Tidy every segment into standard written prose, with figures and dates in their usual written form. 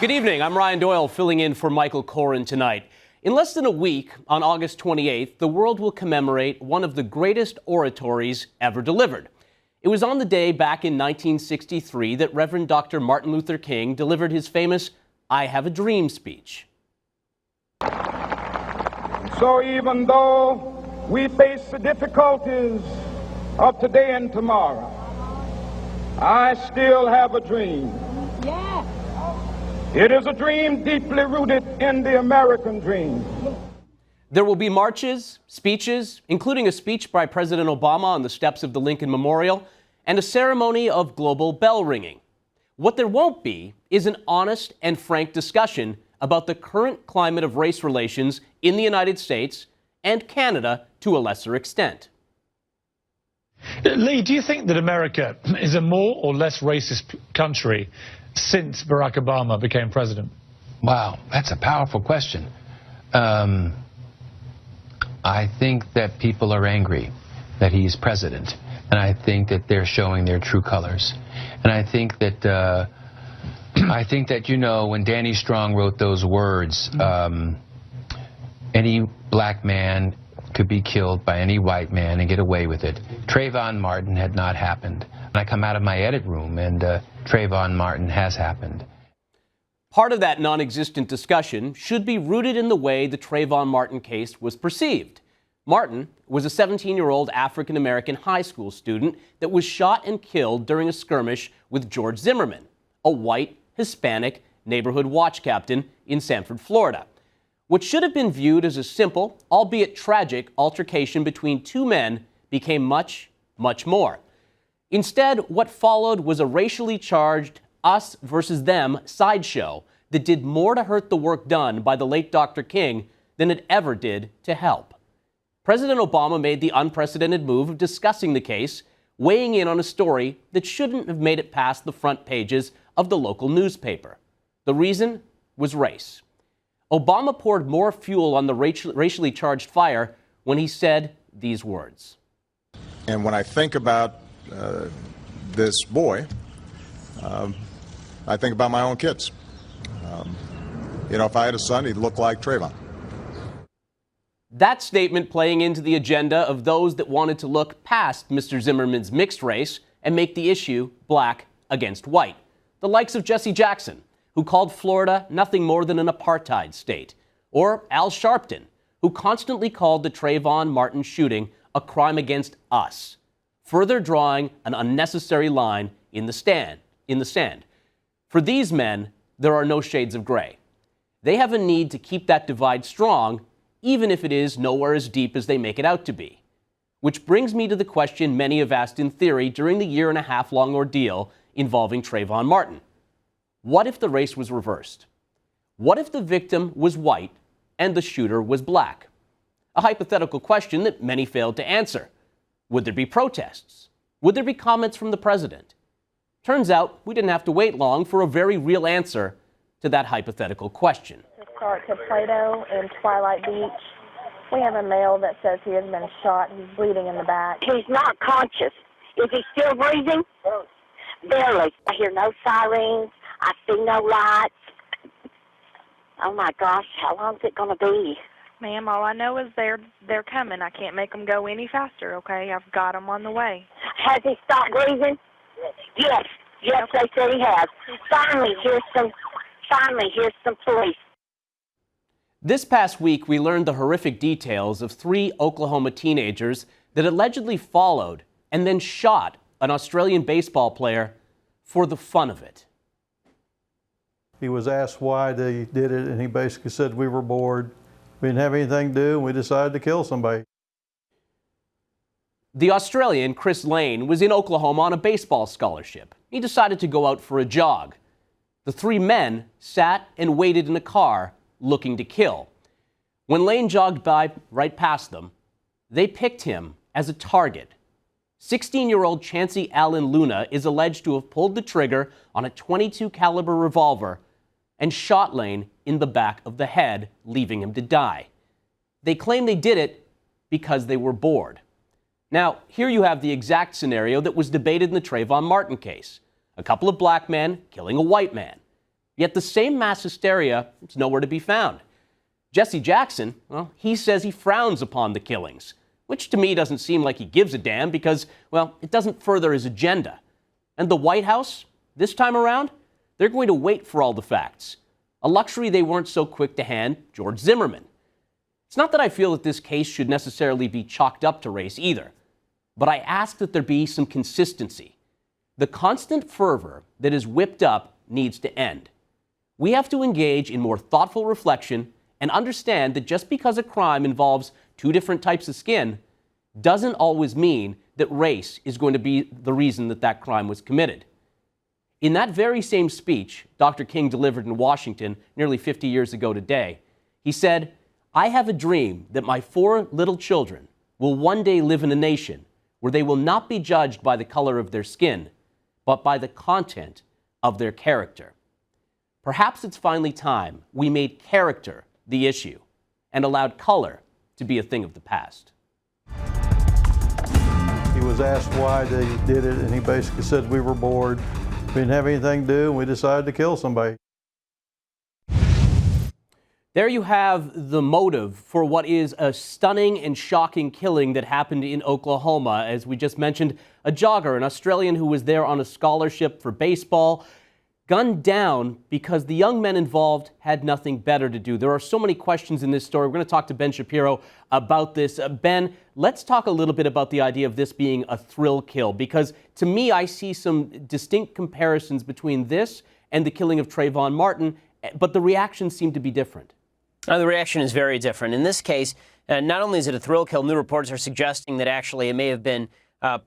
Good evening. I'm Ryan Doyle filling in for Michael Koren tonight. In less than a week, on August 28th, the world will commemorate one of the greatest oratories ever delivered. It was on the day back in 1963 that Reverend Dr. Martin Luther King delivered his famous "I Have a Dream" speech. So even though we face the difficulties of today and tomorrow, I still have a dream. Yes. It is a dream deeply rooted in the American dream. There will be marches, speeches, including a speech by President Obama on the steps of the Lincoln Memorial, and a ceremony of global bell ringing. What there won't be is an honest and frank discussion about the current climate of race relations in the United States and Canada to a lesser extent. Lee, do you think that America is a more or less racist country since Barack Obama became president? Wow, that's a powerful question. I think that people are angry that he's president, and I think that they're showing their true colors. And I think that you know, when Danny Strong wrote those words, any black man could be killed by any white man and get away with it. Trayvon Martin had not happened. And I come out of my edit room, and Trayvon Martin has happened. Part of that non-existent discussion should be rooted in the way the Trayvon Martin case was perceived. Martin was a 17-year-old African-American high school student that was shot and killed during a skirmish with George Zimmerman, a white, Hispanic neighborhood watch captain in Sanford, Florida. What should have been viewed as a simple, albeit tragic, altercation between two men became much, much more. Instead, what followed was a racially charged us versus them sideshow that did more to hurt the work done by the late Dr. King than it ever did to help. President Obama made the unprecedented move of discussing the case, weighing in on a story that shouldn't have made it past the front pages of the local newspaper. The reason was race. Obama poured more fuel on the racially charged fire when he said these words. And when I think about this boy, I think about my own kids. You know, if I had a son, he'd look like Trayvon. That statement playing into the agenda of those that wanted to look past Mr. Zimmerman's mixed race and make the issue black against white. The likes of Jesse Jackson, who called Florida nothing more than an apartheid state, or Al Sharpton, who constantly called the Trayvon Martin shooting a crime against us, further drawing an unnecessary line in the sand. For these men, there are no shades of gray. They have a need to keep that divide strong, even if it is nowhere as deep as they make it out to be. Which brings me to the question many have asked in theory during the year-and-a-half-long ordeal involving Trayvon Martin. What if the race was reversed? What if the victim was white and the shooter was black? A hypothetical question that many failed to answer. Would there be protests? Would there be comments from the president? Turns out we didn't have to wait long for a very real answer to that hypothetical question. Start to Plato in Twilight Beach. We have a male that says he has been shot. He's bleeding in the back. He's not conscious. Is he still breathing? Barely. I hear no sirens. I see no lights. Oh my gosh, how long is it going to be? Ma'am, all I know is they're coming. I can't make them go any faster, okay? I've got them on the way. Has he stopped breathing? Yes. Yes, they said he has. Finally, here's some police. This past week, we learned the horrific details of 3 Oklahoma teenagers that allegedly followed and then shot an Australian baseball player for the fun of it. He was asked why they did it, and he basically said, we were bored. We didn't have anything to do, and we decided to kill somebody. The Australian, Chris Lane, was in Oklahoma on a baseball scholarship. He decided to go out for a jog. The 3 men sat and waited in a car looking to kill. When Lane jogged by right past them, they picked him as a target. 16-year-old Chancey Allen Luna is alleged to have pulled the trigger on a .22 caliber revolver and shot Lane in the back of the head, leaving him to die. They claim they did it because they were bored. Now, here you have the exact scenario that was debated in the Trayvon Martin case. A couple of black men killing a white man. Yet the same mass hysteria is nowhere to be found. Jesse Jackson, well, he says he frowns upon the killings, which to me doesn't seem like he gives a damn because, well, it doesn't further his agenda. And the White House, this time around, they're going to wait for all the facts, a luxury they weren't so quick to hand George Zimmerman. It's not that I feel that this case should necessarily be chalked up to race either, but I ask that there be some consistency. The constant fervor that is whipped up needs to end. We have to engage in more thoughtful reflection and understand that just because a crime involves two different types of skin doesn't always mean that race is going to be the reason that that crime was committed. In that very same speech Dr. King delivered in Washington nearly 50 years ago today, he said, "I have a dream that my 4 little children will one day live in a nation where they will not be judged by the color of their skin, but by the content of their character." Perhaps it's finally time we made character the issue and allowed color to be a thing of the past. He was asked why they did it, and he basically said we were bored. We didn't have anything to do, and we decided to kill somebody. There you have the motive for what is a stunning and shocking killing that happened in Oklahoma. As we just mentioned, a jogger, an Australian who was there on a scholarship for baseball, gunned down because the young men involved had nothing better to do. There are so many questions in this story. We're going to talk to Ben Shapiro about this. Ben, let's talk a little bit about the idea of this being a thrill kill, because to me, I see some distinct comparisons between this and the killing of Trayvon Martin, but the reactions seem to be different. The reaction is very different. In this case, not only is it a thrill kill, new reports are suggesting that actually it may have been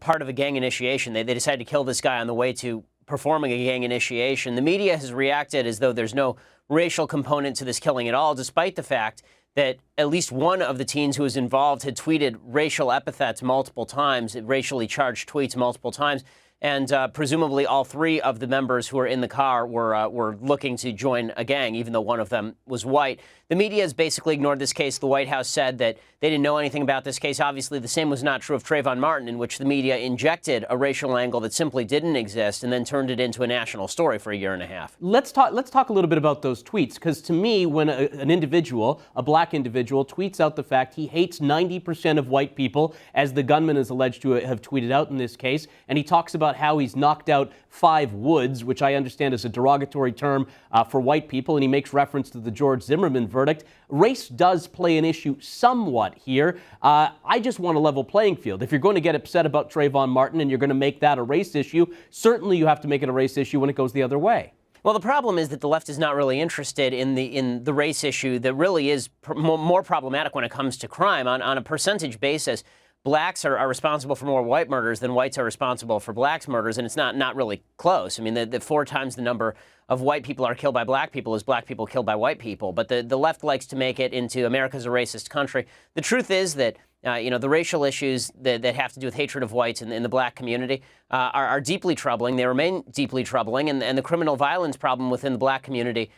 part of a gang initiation. They decided to kill this guy on the way to performing a gang initiation. The media has reacted as though there's no racial component to this killing at all, despite the fact that at least one of the teens who was involved had tweeted racial epithets multiple times, racially charged tweets multiple times. And presumably all 3 of the members who were in the car were looking to join a gang, even though one of them was white. The media has basically ignored this case. The White House said that they didn't know anything about this case. Obviously, the same was not true of Trayvon Martin, in which the media injected a racial angle that simply didn't exist and then turned it into a national story for a year and a half. Let's talk a little bit about those tweets, because to me, when an individual, a black individual, tweets out the fact he hates 90% of white people, as the gunman is alleged to have tweeted out in this case, and he talks about how he's knocked out 5 woods, which I understand is a derogatory term for white people, and he makes reference to the George Zimmerman verdict. Race does play an issue somewhat here. I just want a level playing field. If you're going to get upset about Trayvon Martin and you're going to make that a race issue, certainly you have to make it a race issue when it goes the other way. Well, the problem is that the left is not really interested in the race issue that really is more problematic when it comes to crime. On a percentage basis, blacks are responsible for more white murders than whites are responsible for blacks' murders, and it's not really close. I mean, the 4 times the number of white people are killed by black people as black people killed by white people. But the left likes to make it into America's a racist country. The truth is that the racial issues that have to do with hatred of whites in the black community are deeply troubling. They remain deeply troubling, and the criminal violence problem within the black community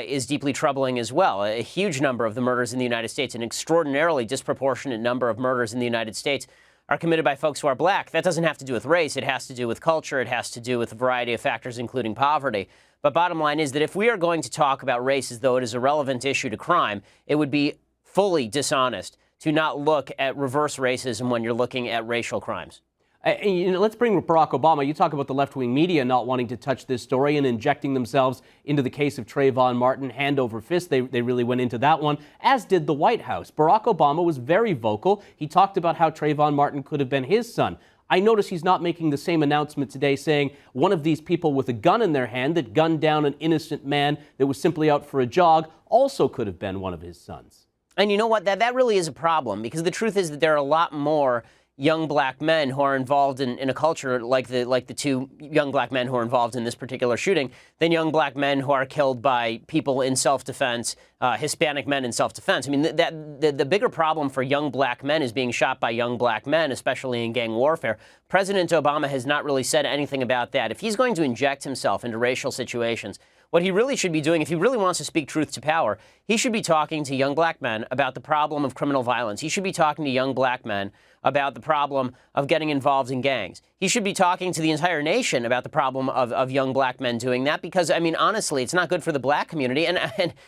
is deeply troubling as well. A huge number of the murders in the United States, an extraordinarily disproportionate number of murders in the United States, are committed by folks who are black. That doesn't have to do with race. It has to do with culture. It has to do with a variety of factors, including poverty. But bottom line is that if we are going to talk about race as though it is a relevant issue to crime, it would be fully dishonest to not look at reverse racism when you're looking at racial crimes. Let's bring Barack Obama. You talk about the left-wing media not wanting to touch this story and injecting themselves into the case of Trayvon Martin hand over fist. They really went into that one, as did the White House. Barack Obama was very vocal. He talked about how Trayvon Martin could have been his son. I notice he's not making the same announcement today saying one of these people with a gun in their hand that gunned down an innocent man that was simply out for a jog also could have been one of his sons. And you know what? That really is a problem, because the truth is that there are a lot more young black men who are involved in a culture like the 2 young black men who are involved in this particular shooting than young black men who are killed by people in self-defense, Hispanic men in self-defense. I mean, the bigger problem for young black men is being shot by young black men, especially in gang warfare. President Obama has not really said anything about that. If he's going to inject himself into racial situations, what he really should be doing, if he really wants to speak truth to power, he should be talking to young black men about the problem of criminal violence. He should be talking to young black men about the problem of getting involved in gangs. he should be talking to the entire nation about the problem of young black men doing that because, I mean, honestly, it's not good for the black community, and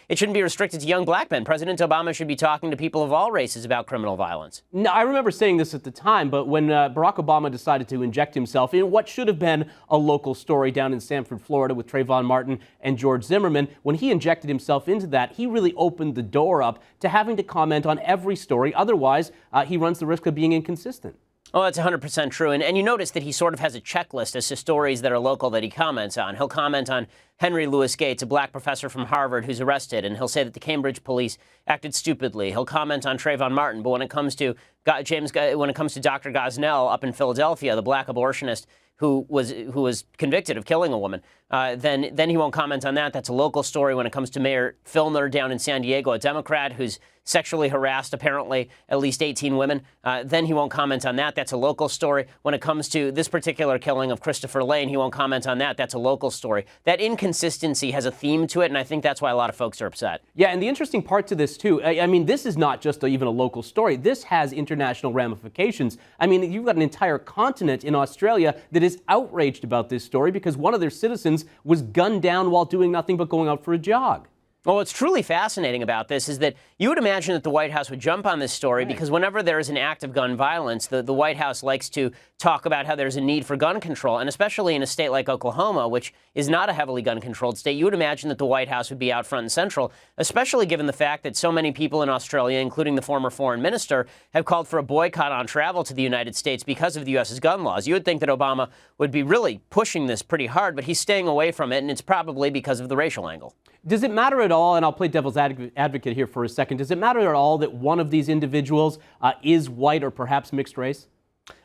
it shouldn't be restricted to young black men. President Obama should be talking to people of all races about criminal violence. No, I remember saying this at the time, but when Barack Obama decided to inject himself in what should have been a local story down in Sanford, Florida with Trayvon Martin and George Zimmerman, when he injected himself into that, he really opened the door up to having to comment on every story. Otherwise, he runs the risk of being inconsistent. Oh, that's 100% true. And you notice that he sort of has a checklist as to stories that are local that he comments on. He'll comment on Henry Louis Gates, a black professor from Harvard who's arrested, and he'll say that the Cambridge police acted stupidly. He'll comment on Trayvon Martin, but when it comes to Dr. Gosnell up in Philadelphia, the black abortionist who was convicted of killing a woman, then he won't comment on that. That's a local story. When it comes to Mayor Filner down in San Diego, a Democrat who's sexually harassed, apparently, at least 18 women, then he won't comment on that. That's a local story. When it comes to this particular killing of Christopher Lane, he won't comment on that. That's a local story. That inconsistency has a theme to it, and I think that's why a lot of folks are upset. Yeah, and the interesting part to this, too, I mean, this is not just even a local story. This has international ramifications. I mean, you've got an entire continent in Australia that is outraged about this story because one of their citizens was gunned down while doing nothing but going out for a jog. Well, what's truly fascinating about this is that you would imagine that the White House would jump on this story because whenever there is an act of gun violence, the White House likes to talk about how there's a need for gun control. And especially in a state like Oklahoma, which is not a heavily gun-controlled state, you would imagine that the White House would be out front and central, especially given the fact that so many people in Australia, including the former foreign minister, have called for a boycott on travel to the United States because of the U.S.'s gun laws. You would think that Obama would be really pushing this pretty hard, but he's staying away from it, and it's probably because of the racial angle. Does it matter at all, and I'll play devil's advocate here for a second, does it matter at all that one of these individuals is white or perhaps mixed race?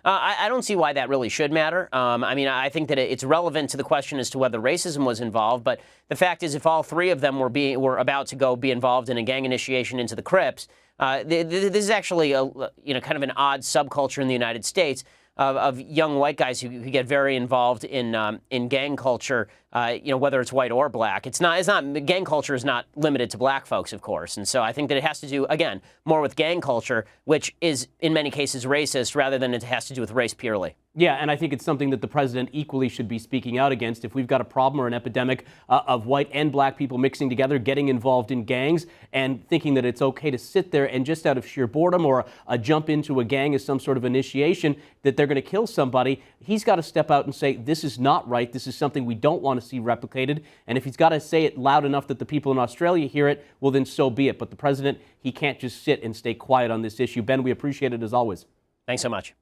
I don't see why that really should matter. I mean, I think that it's relevant to the question as to whether racism was involved, but the fact is if all three of them were about to be involved in a gang initiation into the Crips, this is actually kind of an odd subculture in the United States of young white guys who get very involved in gang culture, whether it's white or black. Gang culture is not limited to black folks, of course. And so I think that it has to do, again, more with gang culture, which is in many cases racist, rather than it has to do with race purely. Yeah, and I think it's something that the president equally should be speaking out against. If we've got a problem or an epidemic of white and black people mixing together, getting involved in gangs, and thinking that it's okay to sit there and just out of sheer boredom or jump into a gang as some sort of initiation, that they're going to kill somebody, he's got to step out and say, this is not right, this is something we don't want to see replicated. And if he's got to say it loud enough that the people in Australia hear it, well, then so be it. But the president, he can't just sit and stay quiet on this issue. Ben, we appreciate it as always. Thanks so much.